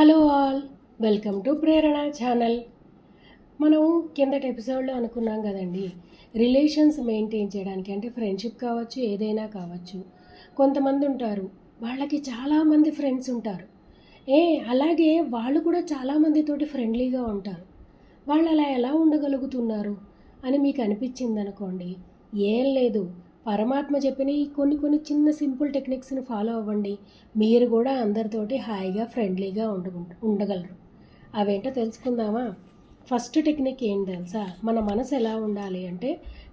Hello all, welcome to Prerana channel. మనం కిందటి ఎపిసోడ్లో అనుకున్నాం కదండి, రిలేషన్స్ మెయింటైన్ చేయడానికి, అంటే ఫ్రెండ్షిప్ కావచ్చు, ఏదైనా కావచ్చు. కొంతమంది ఉంటారు, వాళ్ళకి చాలామంది ఫ్రెండ్స్ ఉంటారు. అలాగే వాళ్ళు కూడా చాలామందితోటి ఫ్రెండ్లీగా ఉంటారు. వాళ్ళు అలా ఎలా ఉండగలుగుతున్నారు అని మీకు అనిపించింది అనుకోండి, ఏం లేదు, పరమాత్మ చెప్పిన ఈ కొన్ని చిన్న సింపుల్ టెక్నిక్స్ని ఫాలో అవ్వండి. మీరు కూడా అందరితోటి హాయిగా ఫ్రెండ్లీగా ఉండగలరు. అవేంటో తెలుసుకుందామా? ఫస్ట్ టెక్నిక్ ఏంటి తెలుసా? మన మనసు ఎలా ఉండాలి అంటే,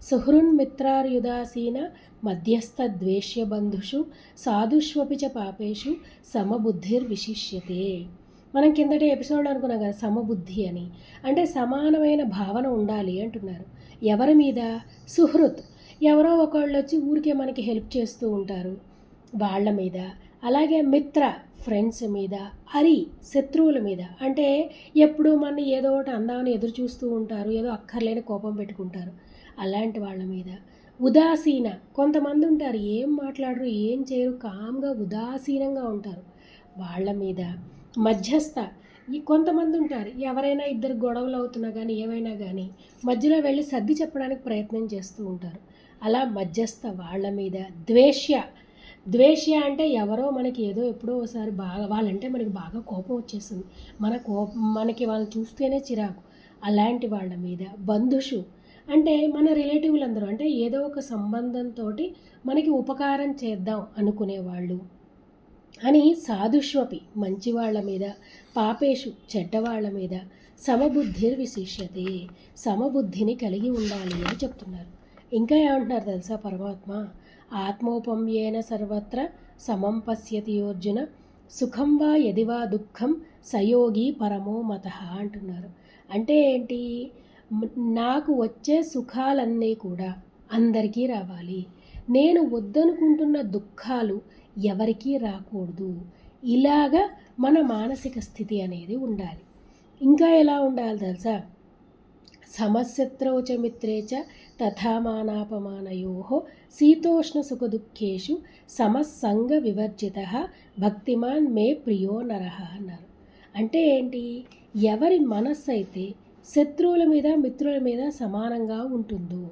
సుహృన్మిత్రార్యుదాసీన మధ్యస్థ ద్వేష్య బంధుషు సాధుష్వపి చ పాపేషు సమబుద్ధిర్విశిష్యతే. మనం కిందటి ఎపిసోడ్ అనుకున్నాం కదా, సమబుద్ధి అని. అంటే సమానమైన భావన ఉండాలి అంటున్నారు. ఎవరి మీద? సుహృత్, ఎవరో ఒకళ్ళు వచ్చి ఊరికే మనకి హెల్ప్ చేస్తూ ఉంటారు, వాళ్ళ మీద. అలాగే మిత్ర, ఫ్రెండ్స్ మీద. అరి, శత్రువుల మీద. అంటే ఎప్పుడు మన ఏదో ఒకటి అందామని ఎదురు చూస్తూ ఉంటారు, ఏదో అక్కర్లేని కోపం పెట్టుకుంటారు, అలాంటి వాళ్ళ మీద. ఉదాసీన, కొంతమంది ఉంటారు, ఏం మాట్లాడరు, ఏం చేయరు, కామ్గా ఉదాసీనంగా ఉంటారు, వాళ్ళ మీద. మధ్యస్థ, కొంతమంది ఉంటారు, ఎవరైనా ఇద్దరు గొడవలు అవుతున్నా కానీ ఏమైనా కానీ మధ్యలో వెళ్ళి సర్ది చెప్పడానికి ప్రయత్నం చేస్తూ ఉంటారు, అలా మధ్యస్థ వాళ్ళ మీద. ద్వేష్య అంటే ఎవరో మనకి ఏదో ఎప్పుడో ఒకసారి బాగా, వాళ్ళంటే మనకి బాగా కోపం వచ్చేస్తుంది, మనకి వాళ్ళని చూస్తేనే చిరాకు, అలాంటి వాళ్ళ మీద. బంధుషు అంటే మన రిలేటివ్లందరూ, అంటే ఏదో ఒక సంబంధంతో మనకి ఉపకారం చేద్దాం అనుకునేవాళ్ళు అని. సాధుష్వపి, మంచి వాళ్ళ మీద. పాపేషు, చెడ్డవాళ్ల మీద. సమబుద్ధిర్విశిష్యతే, సమబుద్ధిని కలిగి ఉండాలి అని చెప్తున్నారు. ఇంకా ఏమంటున్నారు తెలుసా పరమాత్మ? ఆత్మోపమ్యేన సర్వత్ర సమం పశ్యతి అర్జున, సుఖం వా యదివా దుఃఖం సయోగి పరమో మతః అంటున్నారు. అంటే ఏంటి? నాకు వచ్చే సుఖాలన్నీ కూడా అందరికీ రావాలి, నేను వద్దనుకుంటున్న దుఃఖాలు ఎవరికీ రాకూడదు. ఇలాగా మన మానసిక స్థితి అనేది ఉండాలి. ఇంకా ఎలా ఉండాలి తెలుసా? సమశత్రౌ చ మిత్రే చ తథా మానాపమానయోః శీతోష్ణ సుఖ దుఃఖేషు సమస్సంగ వివర్జితః భక్తిమాన్ మే ప్రియో నరః అన్నారు. అంటే ఏంటి? ఎవరి మనస్సు అయితే శత్రువుల మీద మిత్రుల మీద సమానంగా ఉంటుందో,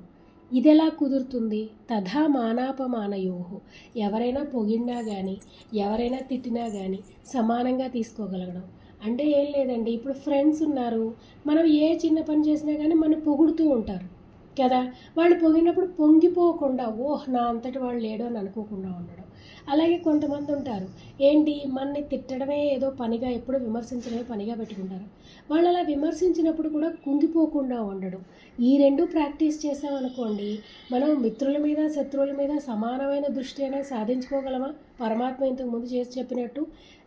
ఇది ఎలా కుదురుతుంది? తథా మానాపమానయోః, ఎవరైనా పొగిడినా కానీ ఎవరైనా తిట్టినా కానీ సమానంగా తీసుకోగలగడం. అంటే ఏం లేదండి, ఇప్పుడు ఫ్రెండ్స్ ఉన్నారు, మనం ఏ చిన్న పని చేసినా కానీ మనం పొగుడుతూ ఉంటారు కదా, వాళ్ళు పొగిడినప్పుడు పొంగిపోకుండా, నా అంతటి వాళ్ళు లేడు అని అనుకోకుండా ఉండడం. అలాగే కొంతమంది ఉంటారు, ఏంటి, మనని తిట్టడమే ఏదో పనిగా, ఎప్పుడూ విమర్శించడమే పనిగా పెట్టుకుంటారు. వాళ్ళు అలా విమర్శించినప్పుడు కూడా కుంగిపోకుండా ఉండడం. ఈ రెండు ప్రాక్టీస్ చేసామనుకోండి, మనం మిత్రుల మీద శత్రువుల మీద సమానమైన దృష్టి అనేది సాధించుకోగలమా? పరమాత్మ ఇంతకు ముందు చేసి చెప్పినట్టు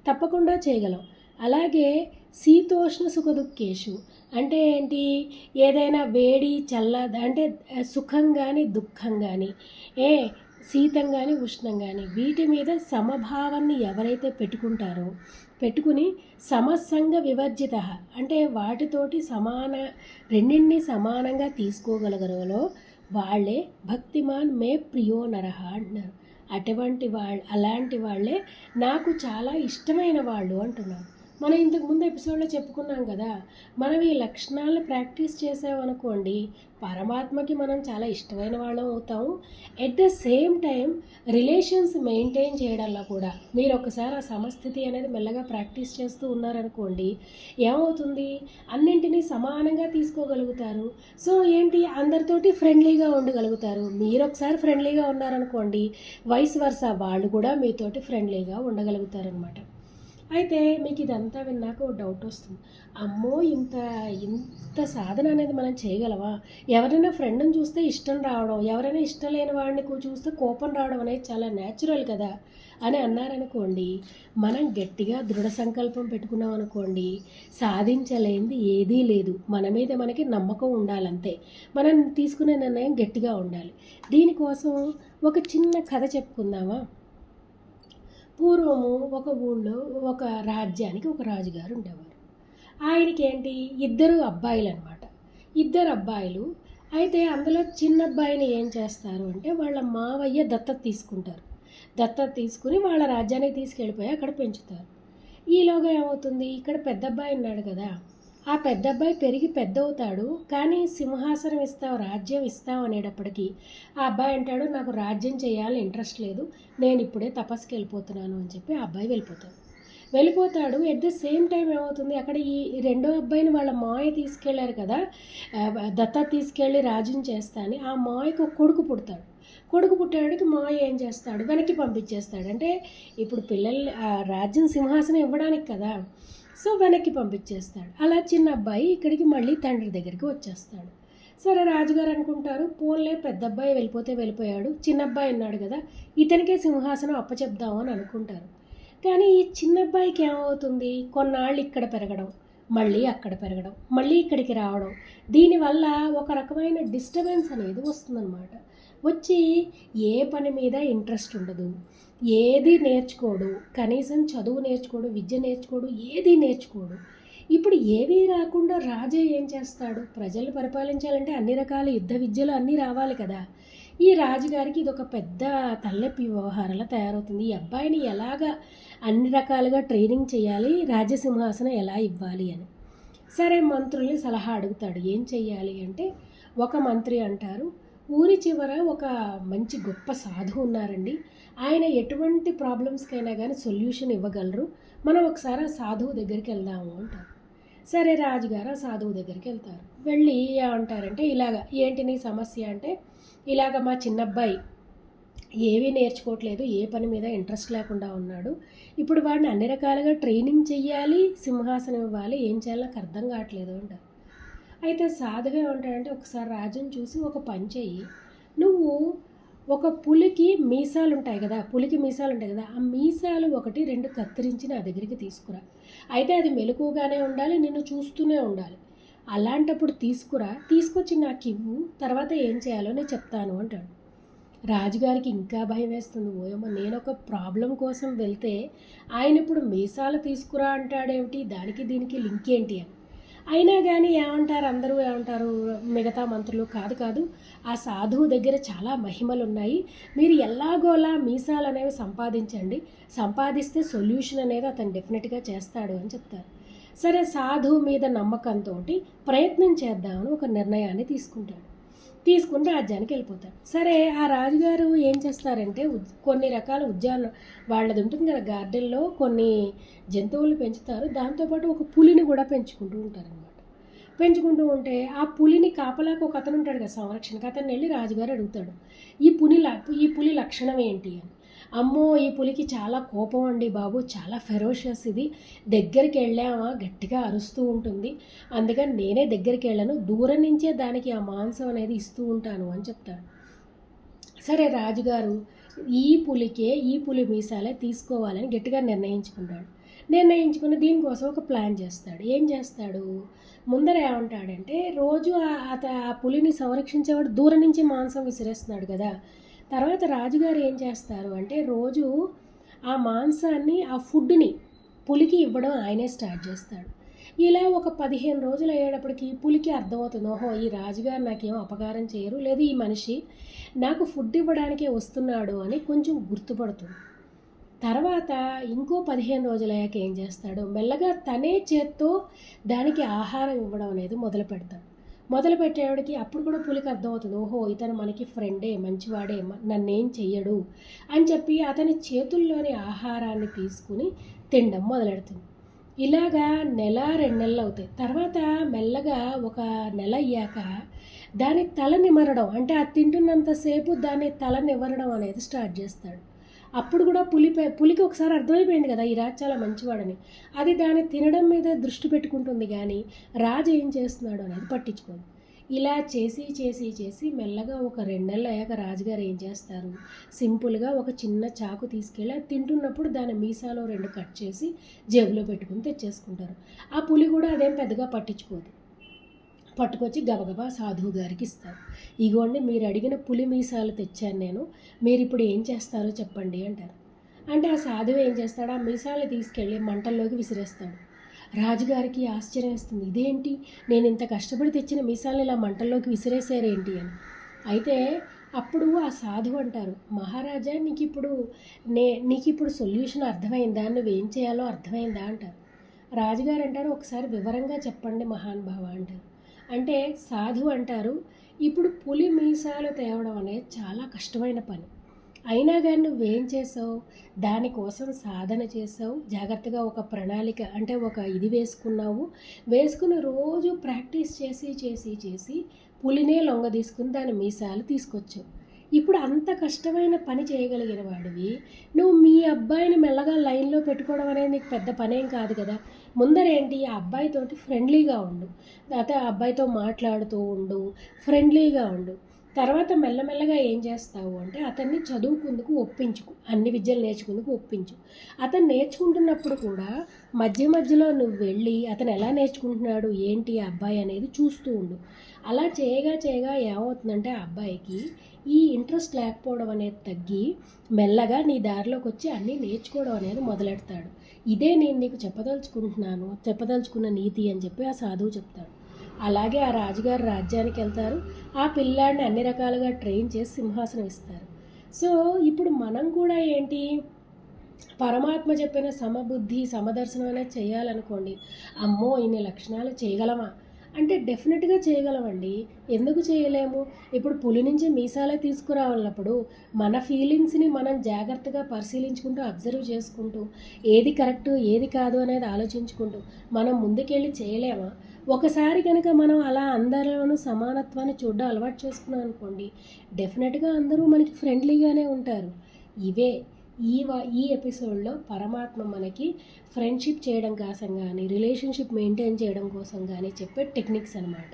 తప్పకుండా చేయగలం. అలాగే శీతోష్ణ సుఖ దుఃఖేషు అంటే ఏంటి? ఏదైనా వేడి అంటే సుఖం కానీ దుఃఖం కానీ, శీతం కానీ ఉష్ణం కానీ, వీటి మీద సమభావాన్ని ఎవరైతే పెట్టుకుని సమసంగ వివర్జిత, అంటే వాటితోటి రెండింటినీ సమానంగా తీసుకోగలగరలో వాళ్ళే భక్తిమాన్ మే ప్రియో నరః అంటున్నారు. అలాంటి వాళ్ళే నాకు చాలా ఇష్టమైన వాళ్ళు అంటున్నారు. మనం ఇంతకుముందు ఎపిసోడ్లో చెప్పుకున్నాం కదా, మనం ఈ లక్షణాలను ప్రాక్టీస్ చేసామనుకోండి, పరమాత్మకి మనం చాలా ఇష్టమైన వాళ్ళం అవుతాము. At the same time relations maintain చేయడంలో కూడా మీరు ఒకసారి ఆ సమస్థితి అనేది మెల్లగా ప్రాక్టీస్ చేస్తూ ఉన్నారనుకోండి, ఏమవుతుంది? అన్నింటినీ సమానంగా తీసుకోగలుగుతారు. సో ఏంటి? అందరితోటి ఫ్రెండ్లీగా ఉండగలుగుతారు. మీరు ఒకసారి ఫ్రెండ్లీగా ఉన్నారనుకోండి, వైస్ వర్సా వాళ్ళు కూడా మీతోటి ఫ్రెండ్లీగా ఉండగలుగుతారనమాట. అయితే మీకు ఇదంతా విన్నాక ఒక డౌట్ వస్తుంది, అమ్మో, ఇంత సాధన అనేది మనం చేయగలవా? ఎవరైనా ఫ్రెండ్ని చూస్తే ఇష్టం రావడం, ఎవరైనా ఇష్టం లేని వాడిని చూస్తే కోపం రావడం అనేది చాలా న్యాచురల్ కదా అని అన్నారనుకోండి, మనం గట్టిగా దృఢ సంకల్పం పెట్టుకున్నాం అనుకోండి, సాధించలేనిది ఏదీ లేదు. మన మీద మనకి నమ్మకం ఉండాలంతే, మనం తీసుకునే నిర్ణయం గట్టిగా ఉండాలి. దీనికోసం ఒక చిన్న కథ చెప్పుకుందామా? పూర్వము ఒక ఊళ్ళో ఒక రాజ్యానికి ఒక రాజుగారు ఉండేవారు. ఆయనకి ఏంటి, ఇద్దరు అబ్బాయిలు. అయితే అందులో చిన్న అబ్బాయిని ఏం చేస్తారు అంటే, వాళ్ళ మావయ్య దత్తత తీసుకుని వాళ్ళ రాజ్యానికి తీసుకెళ్ళిపోయి అక్కడ పెంచుతారు. ఈలోగా ఏమవుతుంది, ఇక్కడ పెద్ద అబ్బాయి ఉన్నాడు కదా, ఆ పెద్ద అబ్బాయి పెరిగి పెద్ద అవుతాడు. కానీ సింహాసనం ఇస్తావు, రాజ్యం ఇస్తావు అనేటప్పటికీ ఆ అబ్బాయి అంటాడు, నాకు రాజ్యం చేయాలని ఇంట్రెస్ట్ లేదు, నేను ఇప్పుడే తపస్సుకి వెళ్ళిపోతున్నాను అని చెప్పి ఆ అబ్బాయి వెళ్ళిపోతాడు. ఎట్ ద సేమ్ టైం ఏమవుతుంది, అక్కడ ఈ రెండో అబ్బాయిని వాళ్ళ మాయ తీసుకెళ్లారు కదా, దత్త తీసుకెళ్ళి రాజుని చేస్తా అని. ఆ మాయకు ఒక కొడుకు పుట్టేవాడికి మాయ ఏం చేస్తాడు, వెనక్కి పంపించేస్తాడు. అంటే ఇప్పుడు పిల్లలు రాజ్యం సింహాసనం ఇవ్వడానికి కదా, సో వెనక్కి పంపించేస్తాడు. అలా చిన్న అబ్బాయి ఇక్కడికి మళ్ళీ తండ్రి దగ్గరికి వచ్చేస్తాడు. సరే రాజుగారు అనుకుంటారు, పోన్లే పెద్ద అబ్బాయి వెళ్ళిపోతే వెళ్ళిపోయాడు, చిన్న అబ్బాయి ఉన్నాడు కదా, ఇతనికే సింహాసనం అప్పచెప్దాము అని అనుకుంటారు. కానీ ఈ చిన్న అబ్బాయికి ఏమవుతుంది, కొన్నాళ్ళు ఇక్కడ పెరగడం, మళ్ళీ అక్కడ పెరగడం, మళ్ళీ ఇక్కడికి రావడం, దీనివల్ల ఒక రకమైన డిస్టర్బెన్స్ అనేది వస్తుందన్నమాట. వచ్చి ఏ పని మీద ఇంట్రెస్ట్ ఉండదు, ఏది నేర్చుకోడు, కనీసం చదువు నేర్చుకోడు, విద్య నేర్చుకోడు, ఏది నేర్చుకోడు. ఇప్పుడు ఏవీ రాకుండా రాజే ఏం చేస్తాడు, ప్రజలు పరిపాలించాలంటే అన్ని రకాల యుద్ధ విద్యలు అన్నీ రావాలి కదా. ఈ రాజుగారికి ఇది ఒక పెద్ద తలనొప్పి వ్యవహారంలా తయారవుతుంది. ఈ అబ్బాయిని ఎలాగా అన్ని రకాలుగా ట్రైనింగ్ చేయాలి, రాజసింహాసనం ఎలా ఇవ్వాలి అని. సరే మంత్రుల్ని సలహా అడుగుతాడు, ఏం చెయ్యాలి అంటే. ఒక మంత్రి అంటారు, ఊరి చివర ఒక మంచి గొప్ప సాధువు ఉన్నారండి, ఆయన ఎటువంటి ప్రాబ్లమ్స్కైనా కానీ సొల్యూషన్ ఇవ్వగలరు, మనం ఒకసారి ఆ సాధువు దగ్గరికి వెళ్దాము అంటారు. సరే రాజుగారు ఆ సాధువు దగ్గరికి వెళ్తారు. వెళ్ళి ఏమంటారంటే, ఏంటి నీ సమస్య అంటే, ఇలాగ మా చిన్నబ్బాయి ఏమీ నేర్చుకోవట్లేదు, ఏ పని మీద ఇంట్రెస్ట్ లేకుండా ఉన్నాడు, ఇప్పుడు వాడిని అన్ని రకాలుగా ట్రైనింగ్ చెయ్యాలి, సింహాసనం ఇవ్వాలి, ఏం చేయాలో నాకు అర్థం కావట్లేదు అంటారు. అయితే సాధువు ఏమంటాడంటే, ఒకసారి రాజుని చూసి ఒక పని చెయ్యి, నువ్వు ఒక పులికి మీసాలు ఉంటాయి కదా, ఆ మీసాలు 1-2 కత్తిరించి నా దగ్గరికి తీసుకురా, అయితే అది మెలకుగానే ఉండాలి, నిన్ను చూస్తూనే ఉండాలి, అలాంటప్పుడు తీసుకొచ్చి నాకు ఇవ్వు, తర్వాత ఏం చేయాలో నేను చెప్తాను అంటాడు. రాజుగారికి ఇంకా భయం వేస్తుంది, ఓయమ్మ నేను ఒక ప్రాబ్లం కోసం వెళ్తే ఆయన ఇప్పుడు మీసాలు తీసుకురా అంటాడేమిటి, దానికి దీనికి లింక్ ఏంటి అని. అయినా కానీ అందరూ ఏమంటారు, మిగతా మంత్రులు, కాదు ఆ సాధువు దగ్గర చాలా మహిమలు ఉన్నాయి, మీరు ఎలాగోలా మీసాలు అనేవి సంపాదిస్తే సొల్యూషన్ అనేది అతను డెఫినెట్గా చేస్తాడు అని చెప్తారు. సరే సాధువు మీద నమ్మకంతో ప్రయత్నం చేద్దామని ఒక నిర్ణయాన్ని తీసుకుని రాజ్యానికి వెళ్ళిపోతాడు. సరే ఆ రాజుగారు ఏం చేస్తారంటే, కొన్ని రకాల ఉద్యానం వాళ్ళది ఉంటుంది కదా, గార్డెన్లో కొన్ని జంతువులు పెంచుతారు, దాంతోపాటు ఒక పులిని కూడా పెంచుకుంటూ ఉంటే ఆ పులిని కాపలాకు ఒక అతను ఉంటాడు కదా సంరక్షణకి, అతన్ని వెళ్ళి రాజుగారు అడుగుతాడు, ఈ పులి లక్షణం ఏంటి అని. అమ్మో ఈ పులికి చాలా కోపం అండి బాబు, చాలా ఫెరోషియస్, ఇది దగ్గరికి వెళ్ళామా గట్టిగా అరుస్తూ ఉంటుంది, అందుకని నేనే దగ్గరికి వెళ్ళను, దూరం నుంచే దానికి ఆ మాంసం అనేది ఇస్తూ ఉంటాను అని చెప్తాడు. సరే రాజుగారు ఈ పులి మీసాలే తీసుకోవాలని గట్టిగా నిర్ణయించుకుని దీనికోసం ఒక ప్లాన్ చేస్తాడు. ఏం చేస్తాడు, ముందర ఏమంటాడంటే, రోజు ఆ పులిని సంరక్షించేవాడు దూరం నుంచి మాంసం విసిరేస్తున్నాడు కదా, తర్వాత రాజుగారు ఏం చేస్తారు అంటే, రోజు ఆ మాంసాన్ని, ఆ ఫుడ్ని పులికి ఇవ్వడం ఆయనే స్టార్ట్ చేస్తాడు. ఇలా ఒక 15 రోజులు అయ్యేటప్పటికి పులికి అర్థమవుతుంది, ఓహో ఈ రాజుగారు నాకేం అపకారం చేయరు, లేదు ఈ మనిషి నాకు ఫుడ్ ఇవ్వడానికే వస్తున్నాడు అని కొంచెం గుర్తుపడుతుంది. తర్వాత ఇంకో 15 రోజులయ్యాక ఏం చేస్తాడు, మెల్లగా తనే చేత్తో దానికి ఆహారం ఇవ్వడం అనేది మొదలుపెట్టేవాడికి అప్పుడు కూడా పులికి అర్థమవుతుంది, ఓహో ఇతను మనకి ఫ్రెండే, మంచివాడే, నన్నేం చెయ్యడు అని చెప్పి అతని చేతుల్లోని ఆహారాన్ని తీసుకుని తినడం మొదలెడుతుంది. ఇలాగా 1-2 నెలలు అవుతాయి. తర్వాత మెల్లగా ఒక నెల అయ్యాక దాని తల నిమరడం, అంటే అది తింటున్నంతసేపు దాని తల నిమరడం అనేది స్టార్ట్ చేస్తాడు. అప్పుడు కూడా పులికి ఒకసారి అర్థమైపోయింది కదా, ఈ రాజు చాలా మంచివాడని, అది దాన్ని తినడం మీద దృష్టి పెట్టుకుంటుంది, కానీ రాజు ఏం చేస్తున్నాడు అనేది పట్టించుకోదు. ఇలా చేసి మెల్లగా ఒక 2 నెలలు అయ్యాక రాజుగారు ఏం చేస్తారు, సింపుల్గా ఒక చిన్న చాకు తీసుకెళ్ళి అది తింటున్నప్పుడు దాని మీసాలో 2 కట్ చేసి జేబులో పెట్టుకుని తెచ్చేసుకుంటారు. ఆ పులి కూడా అదేం పెద్దగా పట్టుకొచ్చి గబగబా సాధువు గారికి ఇస్తారు. ఇగోండి మీరు అడిగిన పులి మీసాలు తెచ్చాను నేను, మీరు ఇప్పుడు ఏం చేస్తారో చెప్పండి అంటారు. అంటే ఆ సాధువు ఏం చేస్తాడు, ఆ మీసాలు తీసుకెళ్ళి మంటల్లోకి విసిరేస్తాడు. రాజుగారికి ఆశ్చర్యం వేస్తుంది, ఇదేంటి నేను ఇంత కష్టపడి తెచ్చిన మీసాలను ఇలా మంటల్లోకి విసిరేసారేంటి అని. అయితే అప్పుడు ఆ సాధువు అంటారు, మహారాజా నీకు ఇప్పుడు సొల్యూషన్ అర్థమైందా, నువ్వేం చేయాలో అర్థమైందా అంటారు. రాజుగారు అంటారు, ఒకసారి వివరంగా చెప్పండి మహానుభావ అంటారు. అంటే సాధువు అంటారు, ఇప్పుడు పులి మీసాలు తేవడం అనేది చాలా కష్టమైన పని. అయినా కానీ నువ్వేం చేసావు, దానికోసం సాధన చేసావు, జాగ్రత్తగా ఒక ప్రణాళిక అంటే ఒక ఇది వేసుకుని రోజు ప్రాక్టీస్ చేసి చేసి చేసి పులినే లొంగ తీసుకుని దాని మీసాలు తీసుకొచ్చావు. ఇప్పుడు అంత కష్టమైన పని చేయగలిగిన వాడివి నువ్వు మీ అబ్బాయిని మెల్లగా లైన్లో పెట్టుకోవడం అనేది నీకు పెద్ద పనేం కాదు కదా. ముందరేంటి, ఆ అబ్బాయితోటి ఫ్రెండ్లీగా ఉండు, లేకపోతే ఆ అబ్బాయితో మాట్లాడుతూ ఉండు, ఫ్రెండ్లీగా ఉండు. తర్వాత మెల్లమెల్లగా ఏం చేస్తావు అంటే అతన్ని చదువుకుందుకు ఒప్పించుకు, అన్ని విద్యలు నేర్చుకుందుకు ఒప్పించు. అతను నేర్చుకుంటున్నప్పుడు కూడా మధ్య మధ్యలో నువ్వు వెళ్ళి అతను ఎలా నేర్చుకుంటున్నాడు ఏంటి ఆ అబ్బాయి అనేది చూస్తూ ఉండు. అలా చేయగా చేయగా ఏమవుతుందంటే ఆ అబ్బాయికి ఈ ఇంట్రెస్ట్ లేకపోవడం అనేది తగ్గి మెల్లగా నీ దారిలోకి వచ్చి అన్నీ నేర్చుకోవడం అనేది మొదలెడతాడు. ఇదే నేను నీకు చెప్పదలుచుకున్న నీతి అని చెప్పి ఆ సాధువు చెప్తాడు. అలాగే ఆ రాజుగారు రాజ్యానికి వెళ్తారు, ఆ పిల్లాడిని అన్ని రకాలుగా ట్రైన్ చేసి సింహాసనం ఇస్తారు. సో ఇప్పుడు మనం కూడా ఏంటి, పరమాత్మ చెప్పిన సమబుద్ధి సమదర్శనం అనేది చేయాలనుకోండి, అమ్మో ఇన్ని లక్షణాలు చేయగలమా అంటే డెఫినెట్గా చేయగలమండి. ఎందుకు చేయలేము? ఇప్పుడు పులి నుంచి మీసాలే తీసుకురావాలన్నప్పుడు మన ఫీలింగ్స్ని మనం జాగ్రత్తగా పరిశీలించుకుంటూ అబ్జర్వ్ చేసుకుంటూ ఏది కరెక్టు ఏది కాదు అనేది ఆలోచించుకుంటూ మనం ముందుకెళ్ళి చేయలేమా? ఒకసారి కనుక మనం అలా అందరిలోనూ సమానత్వాన్ని చూడడం అలవాటు చేసుకున్నాం అనుకోండి, డెఫినెట్గా అందరూ మనకి ఫ్రెండ్లీగానే ఉంటారు. ఇవే ఈ ఎపిసోడ్లో పరమాత్మ మనకి ఫ్రెండ్షిప్ చేయడం కోసం కానీ రిలేషన్షిప్ మెయింటైన్ చేయడం కోసం కానీ చెప్పే టెక్నిక్స్ అనమాట.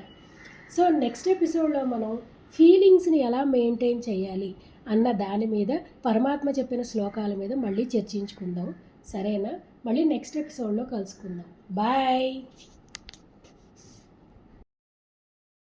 సో నెక్స్ట్ ఎపిసోడ్లో మనం ఫీలింగ్స్ని ఎలా మెయింటైన్ చేయాలి అన్న దాని మీద, పరమాత్మ చెప్పిన శ్లోకాల మీద మళ్ళీ చర్చించుకుందాం. సరేనా? మళ్ళీ నెక్స్ట్ ఎపిసోడ్లో కలుసుకుందాం. బాయ్.